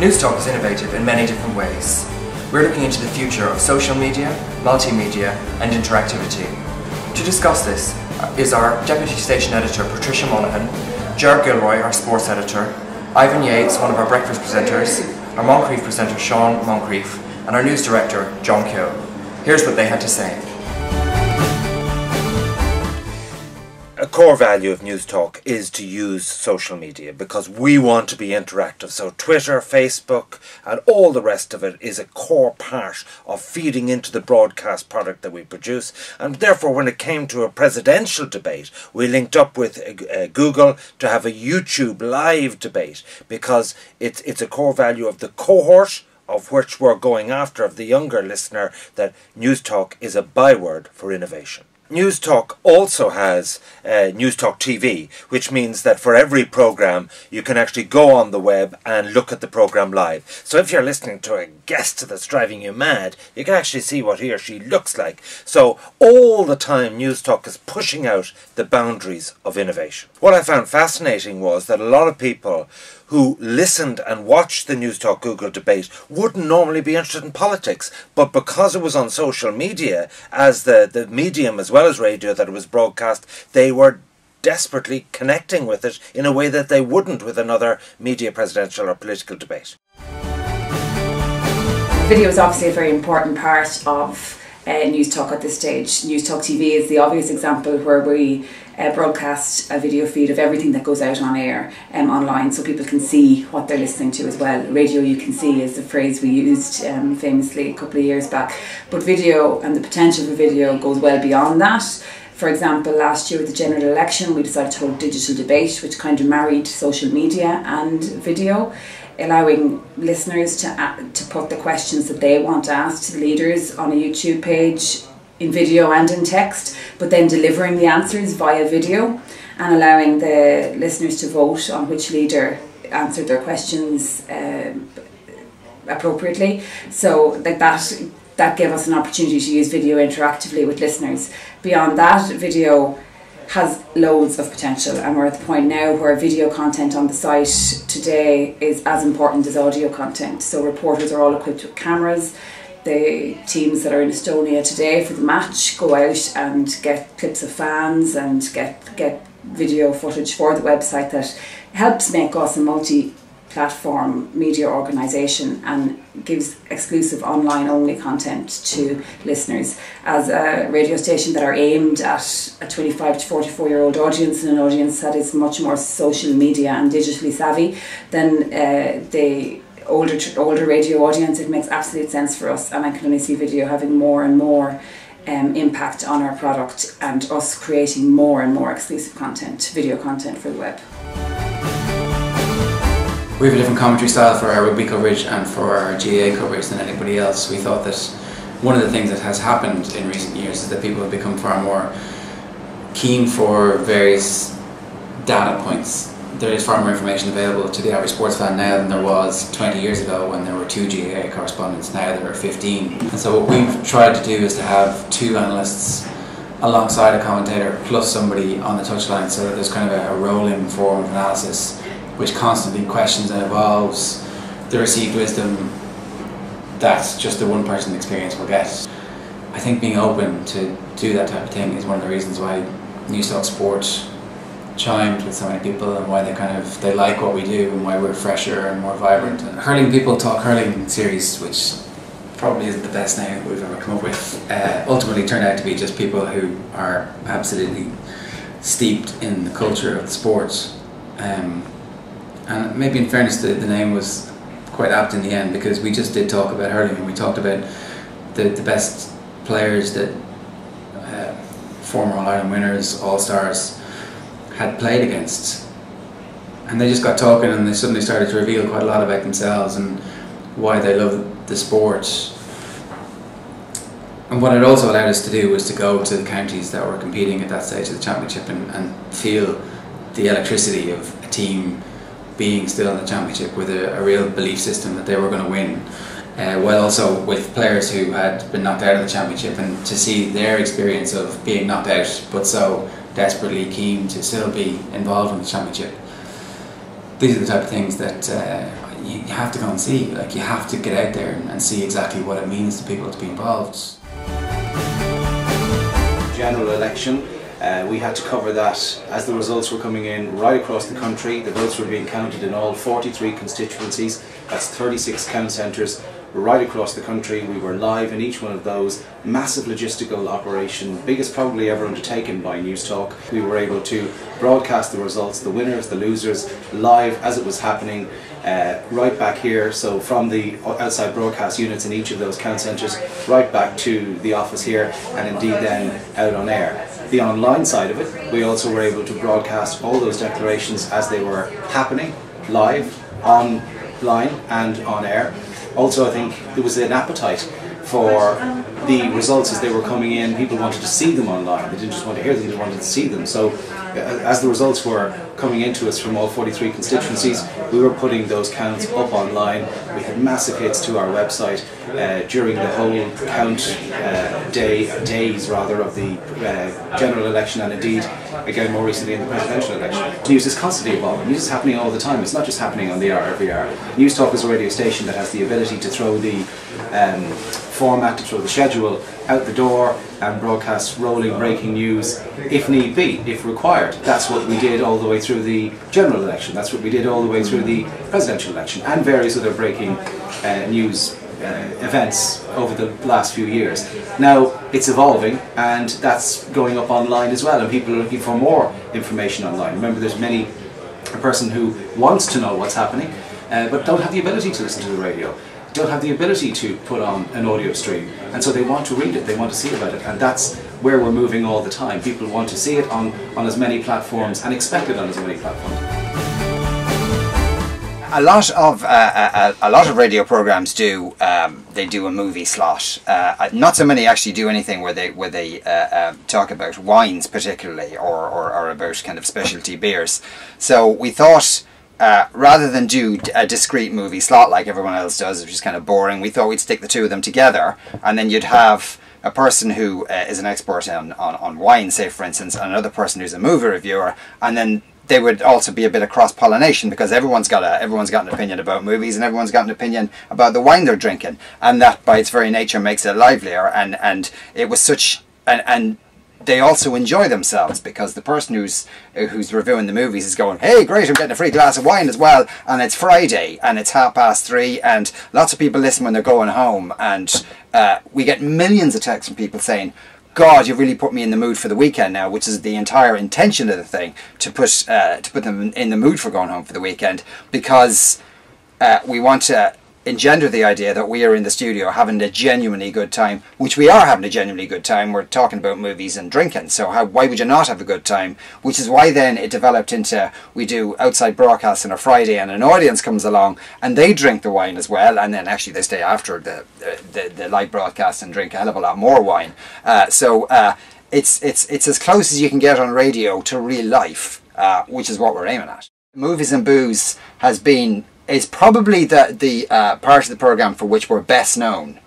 Newstalk is innovative in many different ways. We're looking into the future of social media, multimedia and interactivity. To discuss this is our Deputy Station Editor Patricia Monaghan, Ger Gilroy, our Sports Editor, Ivan Yates, one of our breakfast presenters, our Moncrief presenter Sean Moncrief and our News Director John Keogh. Here's what they had to say. A core value of Newstalk is to use social media because we want to be interactive. So Twitter, Facebook and all the rest of it is a core part of feeding into the broadcast product that we produce. And therefore when it came to a presidential debate, we linked up with Google to have a YouTube live debate because it's a core value of the cohort of which we're going after, of the younger listener, that Newstalk is a byword for innovation. Newstalk also has Newstalk TV, which means that for every programme you can actually go on the web and look at the programme live. So if you're listening to a guest that's driving you mad, you can actually see what he or she looks like. So all the time Newstalk is pushing out the boundaries of innovation. What I found fascinating was that a lot of people who listened and watched the Newstalk Google debate wouldn't normally be interested in politics, but because it was on social media, as the medium as well as radio that it was broadcast, they were desperately connecting with it in a way that they wouldn't with another media presidential or political debate. Video is obviously a very important part of Newstalk at this stage. Newstalk TV is the obvious example where we broadcast a video feed of everything that goes out on air online, so people can see what they're listening to as well. Radio, you can see, is the phrase we used famously a couple of years back, but video and the potential for video goes well beyond that. For example, last year with the general election we decided to hold a digital debate which kind of married social media and video, allowing listeners to put the questions that they want asked to the leaders on a YouTube page in video and in text, but then delivering the answers via video and allowing the listeners to vote on which leader answered their questions appropriately. So that gave us an opportunity to use video interactively with listeners. Beyond that, video has loads of potential, and we're at the point now where video content on the site today is as important as audio content. So reporters are all equipped with cameras. The teams that are in Estonia today for the match go out and get clips of fans and get video footage for the website that helps make us a multi-platform media organisation and gives exclusive online-only content to listeners. As a radio station that are aimed at a 25 to 44-year-old audience and an audience that is much more social media and digitally savvy than the older radio audience, it makes absolute sense for us, and I can only see video having more and more impact on our product and us creating more and more exclusive content, video content for the web. We have a different commentary style for our rugby coverage and for our GAA coverage than anybody else. We thought that one of the things that has happened in recent years is that people have become far more keen for various data points. There is far more information available to the average sports fan now than there was 20 years ago when there were 2 GAA correspondents. Now there are 15. And so what we've tried to do is to have 2 analysts alongside a commentator plus somebody on the touchline, so that there's kind of a rolling form of analysis which constantly questions and evolves the received wisdom that just the one person experience will get. I think being open to do that type of thing is one of the reasons why Newstalk Sport chimed with so many people and why they like what we do and why we're fresher and more vibrant. And Hurling People Talk Hurling series, which probably isn't the best name we've ever come up with, ultimately turned out to be just people who are absolutely steeped in the culture of the sport. And maybe in fairness the name was quite apt in the end, because we just did talk about hurling and we talked about the best players that former All-Ireland winners, All-Stars had played against, and they just got talking and they suddenly started to reveal quite a lot about themselves and why they love the sport. And what it also allowed us to do was to go to the counties that were competing at that stage of the championship and feel the electricity of a team being still in the championship with a real belief system that they were going to win, while also with players who had been knocked out of the championship, and to see their experience of being knocked out but so desperately keen to still be involved in the championship. These are the type of things that you have to go and see. Like, you have to get out there and see exactly what it means to people to be involved. General election, we had to cover that as the results were coming in right across the country. The votes were being counted in all 43 constituencies. That's 36 count centres right across the country. We were live in each one of those. Massive logistical operation, biggest probably ever undertaken by Newstalk. We were able to broadcast the results, the winners, the losers, live as it was happening, right back here. So from the outside broadcast units in each of those count centres, right back to the office here, and indeed then out on air. The online side of it, we also were able to broadcast all those declarations as they were happening, live, online and on air. Also, I think there was an appetite for the results as they were coming in. People wanted to see them online. They didn't just want to hear them, they wanted to see them. So as the results were coming into us from all 43 constituencies, we were putting those counts up online. We had massive hits to our website during the whole count days of the general election, and indeed again more recently in the presidential election. News is constantly evolving. News is happening all the time. It's not just happening on the hour every hour. Newstalk is a radio station that has the ability to throw the format, to throw the schedule out the door and broadcast rolling breaking news if need be, if required. That's what we did all the way through the general election. That's what we did all the way through the presidential election and various other breaking news events over the last few years. Now it's evolving, and that's going up online as well, and people are looking for more information online. Remember, there's a person who wants to know what's happening but don't have the ability to listen to the radio, don't have the ability to put on an audio stream, and so they want to read it, they want to see about it, and that's where we're moving all the time. People want to see it on as many platforms and expect it on as many platforms. A lot of radio programs do they do a movie slot. Not so many actually do anything where they talk about wines particularly, or about kind of specialty beers. So we thought, rather than do a discrete movie slot like everyone else does, which is kind of boring, we thought we'd stick the two of them together, and then you'd have a person who is an expert on wine, say for instance, and another person who's a movie reviewer, and then there would also be a bit of cross-pollination, because everyone's got an opinion about movies, and everyone's got an opinion about the wine they're drinking, and that by its very nature makes it livelier. And it was such, and they also enjoy themselves, because the person who's reviewing the movies is going, hey, great, I'm getting a free glass of wine as well, and it's Friday and it's 3:30, and lots of people listen when they're going home, and we get millions of texts from people saying, God, you've really put me in the mood for the weekend now, which is the entire intention of the thing, to put them in the mood for going home for the weekend, because we want to engender the idea that we are in the studio having a genuinely good time, which we are having a genuinely good time. We're talking about movies and drinking, so why would you not have a good time? Which is why then it developed into, we do outside broadcasts on a Friday, and an audience comes along and they drink the wine as well, and then actually they stay after the live broadcast and drink a hell of a lot more wine. So it's as close as you can get on radio to real life, which is what we're aiming at. Movies and Booze is probably the part of the programme for which we're best known,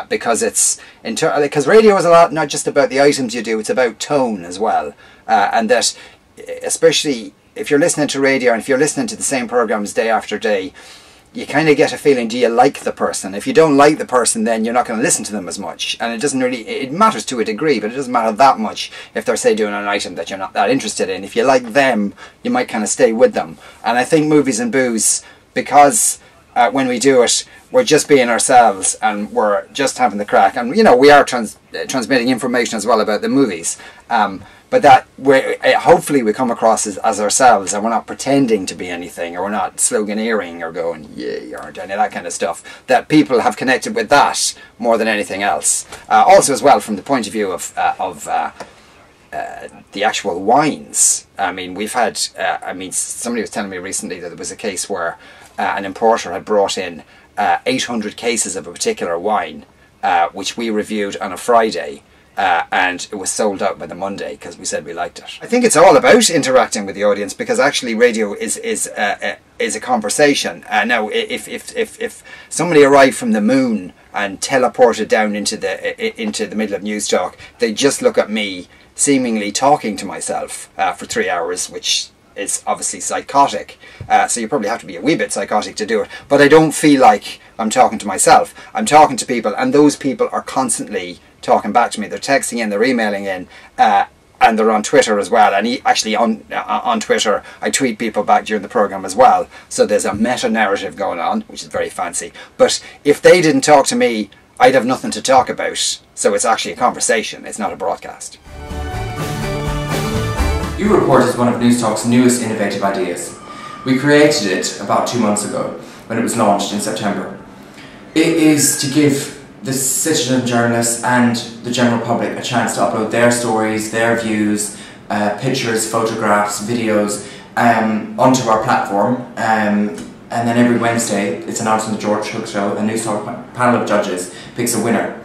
because because radio is a lot not just about the items you do, it's about tone as well, and that especially if you're listening to radio and if you're listening to the same programmes day after day, you kind of get a feeling, do you like the person? If you don't like the person, then you're not going to listen to them as much, and it matters to a degree, but it doesn't matter that much if they're, say, doing an item that you're not that interested in. If you like them, you might kind of stay with them. And I think Movies and Booze, because when we do it, we're just being ourselves and we're just having the crack, and we are transmitting information as well about the movies, but that hopefully we come across as ourselves, and we're not pretending to be anything, or we're not sloganeering or going yeah, you aren't, any of that kind of stuff, that people have connected with that more than anything else. Also as well from the point of view of the actual wines. I mean, we've had somebody was telling me recently that there was a case where an importer had brought in 800 cases of a particular wine, which we reviewed on a Friday, and it was sold out by the Monday because we said we liked it. I think it's all about interacting with the audience, because actually radio is a conversation. Now, if somebody arrived from the moon and teleported down into the middle of Newstalk, they just look at me seemingly talking to myself for 3 hours, which it's obviously psychotic. So you probably have to be a wee bit psychotic to do it. But I don't feel like I'm talking to myself. I'm talking to people, and those people are constantly talking back to me. They're texting in, they're emailing in, and they're on Twitter as well. And actually on Twitter, I tweet people back during the programme as well. So there's a meta-narrative going on, which is very fancy. But if they didn't talk to me, I'd have nothing to talk about. So it's actually a conversation, it's not a broadcast. You Report is one of Newstalk's newest innovative ideas. We created it about 2 months ago when it was launched in September. It is to give the citizen journalists and the general public a chance to upload their stories, their views, pictures, photographs, videos onto our platform. And then every Wednesday, it's announced on the George Hook Show, a Newstalk panel of judges picks a winner.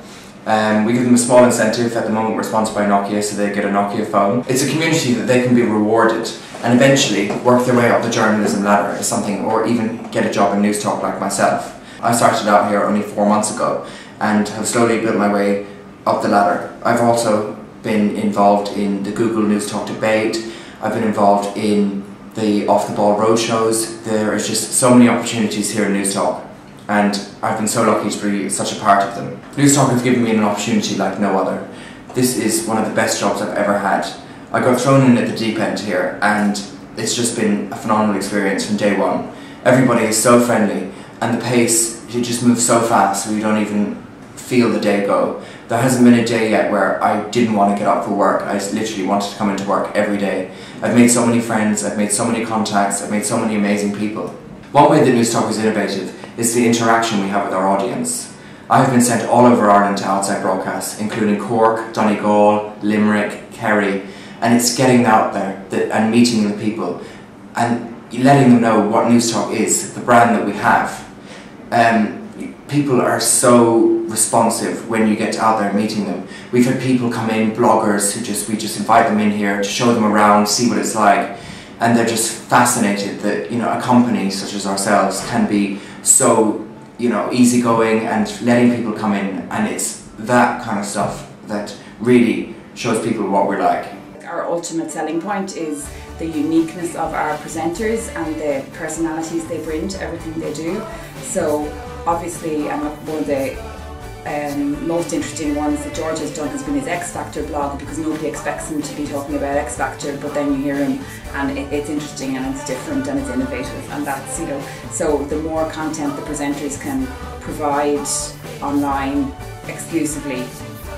We give them a small incentive. At the moment we're sponsored by Nokia, so they get a Nokia phone. It's a community that they can be rewarded and eventually work their way up the journalism ladder as something, or even get a job in Newstalk like myself. I started out here only 4 months ago and have slowly built my way up the ladder. I've also been involved in the Google Newstalk debate. I've been involved in the Off the Ball roadshows. There is just so many opportunities here in Newstalk, and I've been so lucky to be such a part of them. Newstalk has given me an opportunity like no other. This is one of the best jobs I've ever had. I got thrown in at the deep end here, and it's just been a phenomenal experience from day one. Everybody is so friendly, and the pace, it just moves so fast so you don't even feel the day go. There hasn't been a day yet where I didn't want to get up for work. I just literally wanted to come into work every day. I've made so many friends, I've made so many contacts, I've made so many amazing people. One way that Newstalk is innovative is the interaction we have with our audience. I have been sent all over Ireland to outside broadcasts, including Cork, Donegal, Limerick, Kerry, and it's getting out there and meeting the people and letting them know what Newstalk is, the brand that we have. People are so responsive when you get out there and meeting them. We've had people come in, bloggers, we just invite them in here to show them around, see what it's like, and they're just fascinated that, you know, a company such as ourselves can be so, you know, easygoing and letting people come in, and it's that kind of stuff that really shows people what we're like. Our ultimate selling point is the uniqueness of our presenters and the personalities they bring to everything they do. So obviously, and one of the most interesting ones that George has done has been his X Factor blog, because nobody expects him to be talking about X Factor, but then you hear him and it's interesting and it's different and it's innovative, and that's, you know, so the more content the presenters can provide online exclusively,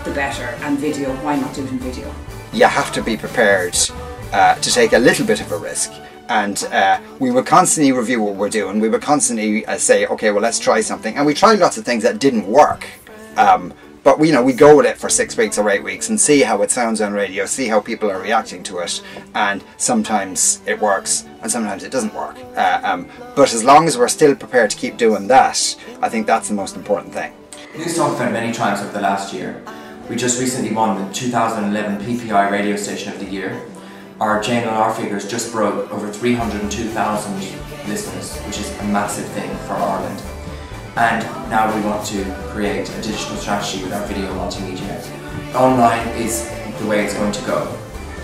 the better. And video, why not do it in video? You have to be prepared to take a little bit of a risk. And we would constantly review what we're doing. We would constantly say, okay, well, let's try something. And we tried lots of things that didn't work. But we go with it for 6 weeks or 8 weeks and see how it sounds on radio, see how people are reacting to it. And sometimes it works and sometimes it doesn't work. But as long as we're still prepared to keep doing that, I think that's the most important thing. Newstalk found many times over the last year. We just recently won the 2011 PPI Radio Station of the Year. Our JNLR figures just broke over 302,000 listeners, which is a massive thing for Ireland. And now we want to create a digital strategy with our video multimedia. Online is the way it's going to go.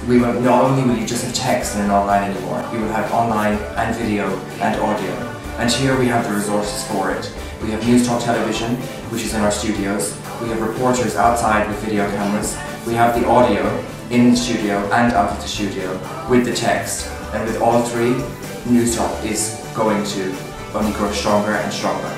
Not only will you just have text and online anymore, you will have online and video and audio. And here we have the resources for it. We have Newstalk Television, which is in our studios. We have reporters outside with video cameras. We have the audio in the studio and out of the studio with the text. And with all three, Newstalk is going to only grow stronger and stronger.